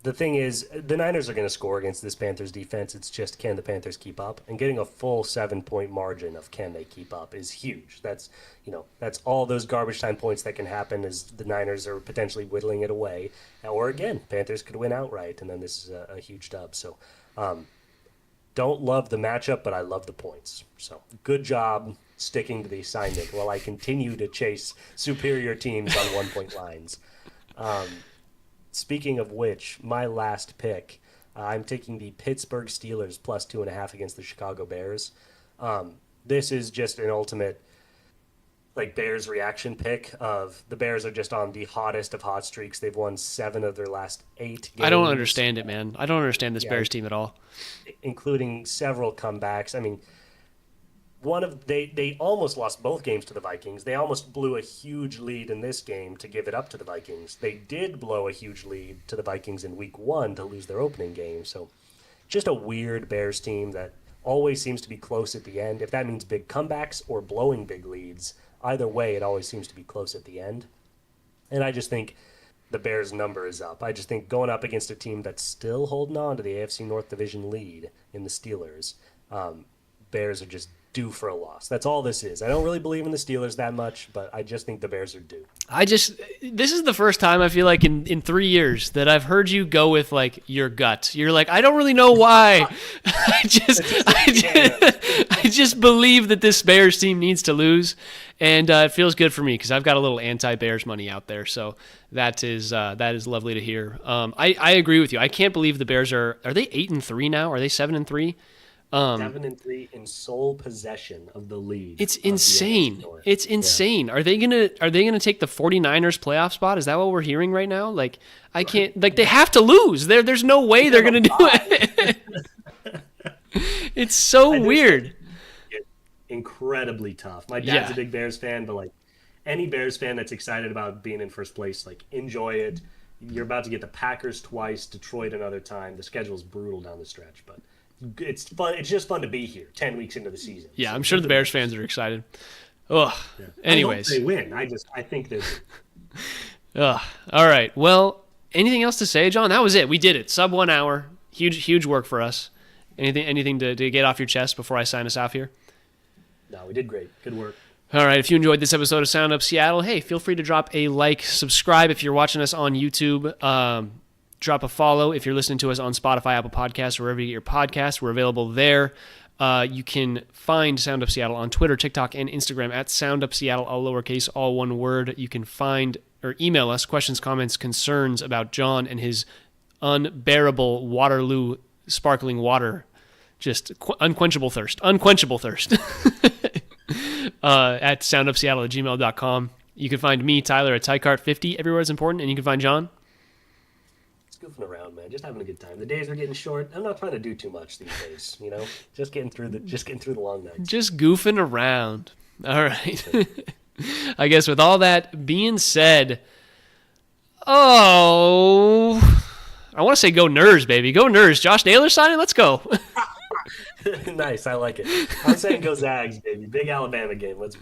The thing is, the Niners are going to score against this Panthers defense. It's just, can the Panthers keep up? And getting a full 7-point margin of can they keep up is huge. That's all those garbage time points that can happen as the Niners are potentially whittling it away. Or again, Panthers could win outright, and then this is a huge dub. So, don't love the matchup, but I love the points. So, good job sticking to the assignment while I continue to chase superior teams on 1-point lines. Speaking of which, my last pick, I'm taking the Pittsburgh Steelers +2.5 against the Chicago Bears. This is just an ultimate Bears reaction pick of the Bears are just on the hottest of hot streaks. They've won 7 of their last 8 games. I don't understand it, man. I don't understand this Bears team at all. Including several comebacks. I mean, they almost lost both games to the Vikings. They almost blew a huge lead in this game to give it up to the Vikings. They did blow a huge lead to the Vikings in week 1 to lose their opening game. So just a weird Bears team that always seems to be close at the end. If that means big comebacks or blowing big leads, either way, it always seems to be close at the end. And I just think the Bears' number is up. I just think going up against a team that's still holding on to the AFC North Division lead in the Steelers, Bears are just due for a loss. That's all this is. I don't really believe in the Steelers that much, but I just think the Bears are due. This is the first time I feel like in 3 years that I've heard you go with your gut. You're like, I don't really know why. I just believe that this Bears team needs to lose, and it feels good for me because I've got a little anti-Bears money out there. So that is lovely to hear. I agree with you. I can't believe the Bears are they 8-3 now? Are they 7-3? 7-3 in sole possession of the lead. It's insane. It's insane. Yeah. Are they gonna take the 49ers playoff spot? Is that what we're hearing right now? I can't. They have to lose. There's no way they're gonna do it. It's so weird. It's incredibly tough. My dad's a big Bears fan, but any Bears fan that's excited about being in first place, enjoy it. You're about to get the Packers twice, Detroit another time. The schedule's brutal down the stretch, but it's fun. It's just fun to be here 10 weeks into the season. Yeah, I'm sure the Bears fans are excited. Ugh. Yeah. Anyways. I hope they win. I think they Ugh. All right. Well, anything else to say, John? That was it. We did it. Sub 1 hour. Huge work for us. Anything to get off your chest before I sign us off here? No, we did great. Good work. All right, if you enjoyed this episode of Sound Up Seattle, hey, feel free to drop a like, subscribe if you're watching us on YouTube. Drop a follow if you're listening to us on Spotify, Apple Podcasts, or wherever you get your podcasts. We're available there. You can find Sound Up Seattle on Twitter, TikTok, and Instagram at Sound Up Seattle, all lowercase, all one word. You can find or email us questions, comments, concerns about John and his unbearable Waterloo sparkling water. Just unquenchable thirst. At soundupseattle@gmail.com. You can find me, Tyler, at Tycart50. Everywhere is important. And you can find John. Goofing around, man, just having a good time. The days are getting short. I'm not trying to do too much these days, just getting through the long nights. Just goofing around. All right. I guess with all that being said, I want to say go Nerds, baby. Go Nerds. Josh Naylor signing? Let's go. Nice, I like it. I'm saying go Zags, baby. Big Alabama game. Let's